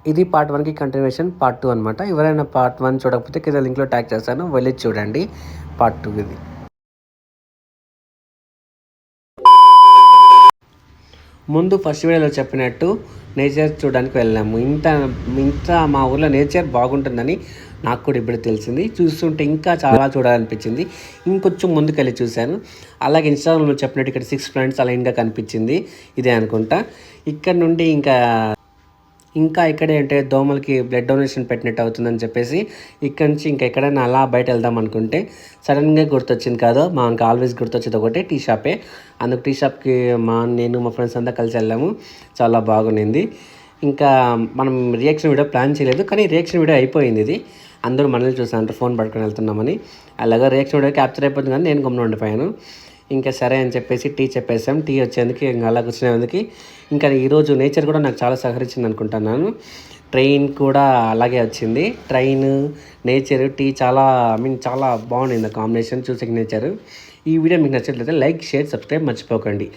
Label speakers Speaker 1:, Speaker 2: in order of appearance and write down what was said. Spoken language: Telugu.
Speaker 1: ఇది పార్ట్ 1కి కంటిన్యూషన్ పార్ట్ 2 అనమాట. ఎవరైనా పార్ట్ 1 చూడకపోతే కింద లింక్లో ట్యాగ్ చేస్తాను, వెళ్ళి చూడండి పార్ట్ 2 ఇది. ముందు ఫస్ట్ వీడియోలో చెప్పినట్టు నేచర్ చూడడానికి వెళ్ళాము. ఇంత మా ఊర్లో నేచర్ బాగుంటుందని నాకు కూడా ఇప్పుడు తెలిసింది. చూస్తుంటే ఇంకా చాలా చూడాలనిపించింది. ఇంకొంచెం ముందుకెళ్ళి చూశాను. అలాగే ఇన్స్టాగ్రామ్లో చెప్పినట్టు ఇక్కడ 6 ప్లాంట్స్ లైన్గా కనిపించింది, ఇదే అనుకుంటా. ఇక్కడ నుండి ఇంకా ఇక్కడే అంటే దోమలకి బ్లడ్ డొనేషన్ పెట్టినట్టు అవుతుందని చెప్పేసి ఇక్కడ నుంచి ఇంకా ఎక్కడైనా అలా బయట వెళ్దాం అనుకుంటే సడన్గా గుర్తొచ్చింది కాదు, మనకు ఆల్వేస్ గుర్తొచ్చేది ఒకటే టీ షాపే. అందుకు టీ షాప్కి నేను మా ఫ్రెండ్స్ అంతా కలిసి వెళ్ళాము. చాలా బాగుండింది. ఇంకా మనం రియాక్షన్ వీడియో ప్లాన్ చేయలేదు, కానీ రియాక్షన్ వీడియో అయిపోయింది. ఇది అందరూ మనల్ని చూసాను ఫోన్ పట్టుకొని వెళ్తున్నామని. అలాగే రియాక్షన్ వీడియో క్యాప్చర్ అయిపోతుంది, కానీ నేను గమ్మున ఉండిపోయాను. ఇంకా సరే అని చెప్పేసి టీ చెప్పేసాం. టీ వచ్చేందుకు ఇంకా అలా కూర్చునేందుకు ఇంకా ఈరోజు నేచర్ కూడా నాకు చాలా సహకరించింది అనుకుంటున్నాను. ట్రైన్ కూడా అలాగే వచ్చింది. ట్రైన్, నేచర్, టీ చాలా చాలా బాగుండింది కాంబినేషన్ చూసే నేచర్. ఈ వీడియో మీకు నచ్చట్లయితే లైక్, షేర్, సబ్స్క్రైబ్ మర్చిపోకండి.